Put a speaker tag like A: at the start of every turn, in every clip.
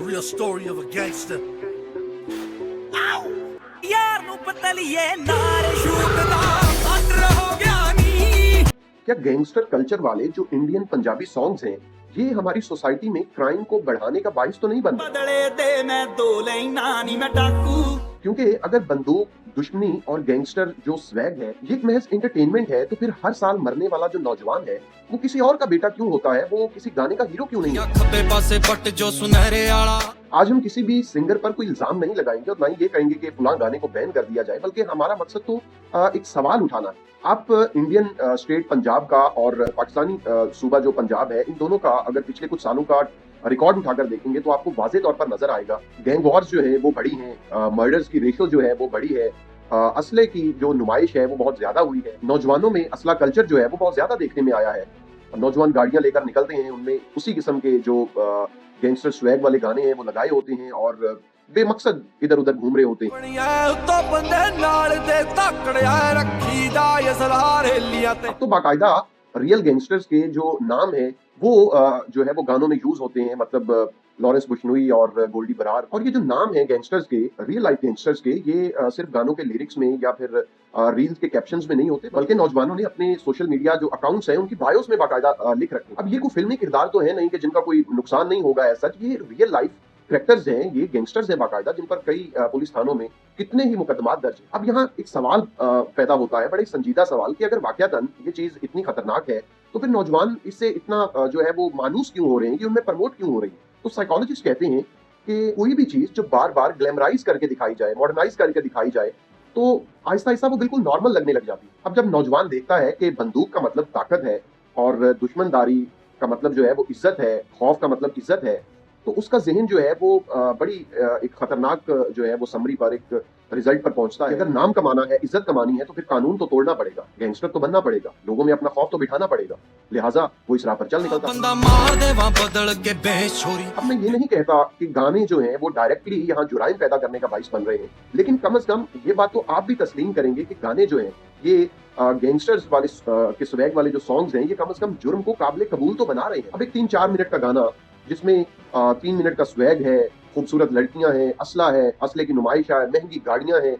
A: real story of a gangster.
B: यार ਨੂੰ ਪਤਲੀਏ ਨਾਰ ਸ਼ੂਟ ਦਾ ਆਰਡਰ ਹੋ ਗਿਆ ਨੀ।
C: क्या गैंगस्टर कल्चर वाले जो इंडियन पंजाबी सॉन्ग्स हैं ये हमारी सोसाइटी में क्राइम को बढ़ाने का बाइस तो नहीं बनता?
B: ਬਦਲੇ ਤੇ ਮੈਂ ਦੋ ਲੈਣਾ ਨੀ मैं डाकू।
C: क्योंकि अगर बंदूक, दुश्मनी और गैंगस्टर जो स्वैग है ये एक महज एंटरटेनमेंट है तो फिर हर साल मरने वाला जो नौजवान है वो किसी और का बेटा क्यों होता है, वो किसी गाने का हीरो क्यों नहीं है?
B: खब्बे पासे पट जो सुनहरे आला।
C: आज हम किसी भी सिंगर पर कोई इल्जाम नहीं लगाएंगे और ना ही ये कहेंगे कि फलां गाने को बैन कर दिया जाए, बल्कि हमारा मकसद तो एक सवाल उठाना है। आप इंडियन स्टेट पंजाब का और पाकिस्तानी सूबा जो पंजाब है, इन दोनों का अगर पिछले कुछ सालों का रिकॉर्ड उठाकर देखेंगे तो आपको वाज़े तौर पर नजर आएगा गैंग वॉर्स जो है वो बढ़ी हैं, मर्डर्स की रेशो जो है वो बढ़ी है, असले की जो नुमाइश है वो बहुत ज्यादा हुई है, नौजवानों में असला कल्चर जो है वो बहुत ज्यादा देखने में आया है। नौजवान गाड़ियां लेकर निकलते हैं, उनमें उसी किस्म के जो गैंगस्टर स्वैग वाले गाने हैं वो लगाए होते हैं और बेमकसद इधर उधर घूम रहे होते हैं। अब तो बाकायदा रियल गैंगस्टर्स के जो नाम है वो जो है वो गानों में यूज होते हैं, मतलब लॉरेंस बुशनोई और गोल्डी बरार। और ये जो नाम है गैंगस्टर्स के, रियल लाइफ गैंगस्टर्स के, ये सिर्फ गानों के लिरिक्स में या फिर रील्स के कैप्शंस में नहीं होते, बल्कि नौजवानों ने अपने सोशल मीडिया जो अकाउंट्स हैं उनकी बायोस में बाकायदा लिख रखे। अब ये कोई फिल्मी किरदार तो है नहीं कि जिनका कोई नुकसान नहीं होगा, ऐसा ये रियल लाइफ कैरेक्टर्स हैं, ये गैंगस्टर्स हैं बाकायदा, जिन पर कई पुलिस थानों में कितने ही मुकदमात दर्ज हैं। अब यहाँ एक सवाल पैदा होता है, बड़े संजीदा सवाल, कि अगर वाकयातन ये चीज इतनी खतरनाक है तो फिर नौजवान इससे इतना जो है वो मायूस क्यों हो रहे हैं, कि उनमें प्रमोट क्यों हो रही है? तो साइकोलॉजिस्ट कहते हैं कि कोई भी चीज जो बार बार ग्लैमराइज करके दिखाई जाए, मॉडर्नाइज करके दिखाई जाए, तो आहिस्ता आहिस्ता वो बिल्कुल नॉर्मल लगने लग जाती है। अब जब नौजवान देखता है कि बंदूक का मतलब ताकत है और दुश्मनदारी का मतलब जो है वो इज्जत है, खौफ का मतलब इज्जत है, तो उसका जहन जो है वो बड़ी एक खतरनाक जो है वो समरी पर, एक रिजल्ट पर पहुंचता है। अगर नाम कमाना है, इज्जत कमानी है, तो फिर कानून तो तोड़ना पड़ेगा, गैंगस्टर तो बनना पड़ेगा, लोगों में अपना खौफ तो बिठाना पड़ेगा, लिहाजा वो इस राह पर चल निकलता है। अब मैं ये नहीं कहता कि गाने जो हैं वो डायरेक्टली यहाँ जुराइम पैदा करने का बाइस बन रहे हैं, लेकिन कम से कम ये बात तो आप भी तस्लीम करेंगे कि गाने जो हैं ये गैंगस्टर्स वाले के स्वैग वाले जो सॉन्ग्स हैं, ये कम से कम जुर्म को काबिल कबूल तो बना रहे हैं। अब एक 3-4 मिनट का गाना जिसमें 3 मिनट का स्वैग है, खूबसूरत लड़कियां हैं, असला है, असले की नुमाइश है, महंगी गाड़ियां हैं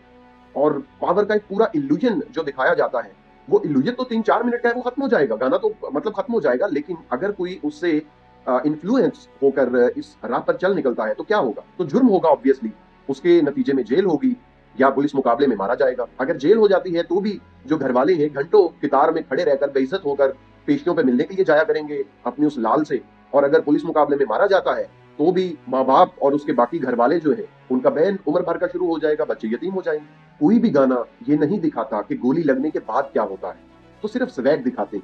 C: और पावर का एक पूरा इल्यूजन जो दिखाया जाता है, वो इल्यूजन तो 3-4 मिनट का है, वो खत्म हो जाएगा, गाना तो मतलब खत्म हो जाएगा। लेकिन अगर कोई उससे इन्फ्लुएंस होकर इस राह पर चल निकलता है तो क्या होगा? तो जुर्म होगा ऑब्वियसली, उसके नतीजे में जेल होगी या पुलिस मुकाबले में मारा जाएगा। अगर जेल हो जाती है तो भी जो घर वाले हैं घंटों कितार में खड़े रहकर बेइज्जत होकर पेशियों पे मिलने के लिए जाया करेंगे अपनी उस लाल से, और अगर पुलिस मुकाबले में मारा जाता है तो भी माँ बाप और उसके बाकी घर वाले जो है उनका बैन उम्र भर का शुरू हो जाएगा, बच्चे यतीम हो जाएंगे। कोई भी गाना ये नहीं दिखाता कि गोली लगने के बाद क्या होता है, तो सिर्फ स्वैग दिखाते हैं।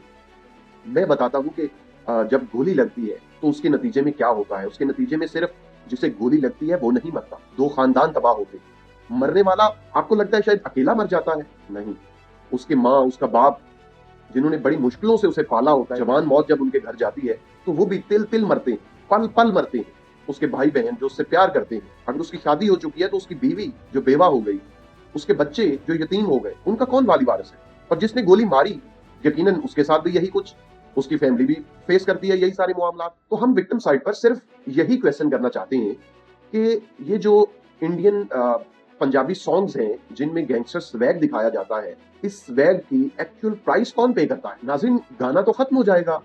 C: मैं बताता हूँ कि जब गोली लगती है तो उसके नतीजे में क्या होता है। उसके नतीजे में सिर्फ जिसे गोली लगती है वो नहीं मरता, 2 खानदान तबाह होते हैं। मरने वाला आपको लगता है शायद अकेला मर जाता है, नहीं, उसके माँ, उसका बाप, जिन्होंने बड़ी मुश्किलों से उसे पाला होता है, जवान मौत जब उनके घर जाती है तो वो भी तिल तिल मरते हैं, पल पल मरते हैं। उसके भाई बहन जो उससे प्यार करते हैं, अगर उसकी शादी हो चुकी है तो उसकी बीवी जो बेवा हो गई, उसके बच्चे जो यतीम हो गए, उनका कौन वाली वारिस है? और जिसने गोली मारी यकीनन उसके साथ भी यही कुछ, उसकी फैमिली भी फेस करती है यही सारे मामला। तो हम विक्टिम साइड पर सिर्फ यही क्वेश्चन करना चाहते हैं कि ये जो इंडियन पंजाबी सॉन्ग्स हैं जिनमें गैंगस्टर स्वैग दिखाया जाता है, इस स्वैग की एक्चुअल प्राइस कौन पे करता है? नाज़रीन, गाना तो खत्म हो जाएगा,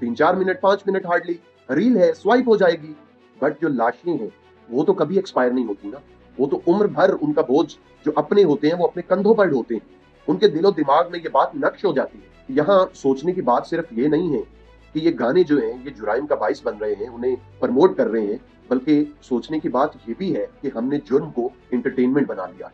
C: 3-4 मिनट, 5 मिनट हार्डली, रील है, स्वाइप हो जाएगी, बट जो लाशें हैं वो तो कभी एक्सपायर नहीं होती ना। वो तो उम्र भर उनका बोझ जो अपने होते हैं वो अपने कंधों पर ढोते हैं, उनके दिलो दिमाग में ये बात नक्श हो जाती है। यहाँ सोचने की बात सिर्फ ये नहीं है कि ये गाने जो हैं ये जुराइम का बाइस बन रहे हैं, उन्हें प्रमोट कर रहे हैं, बल्कि सोचने की बात ये भी है कि हमने जुर्म को एंटरटेनमेंट बना लिया है।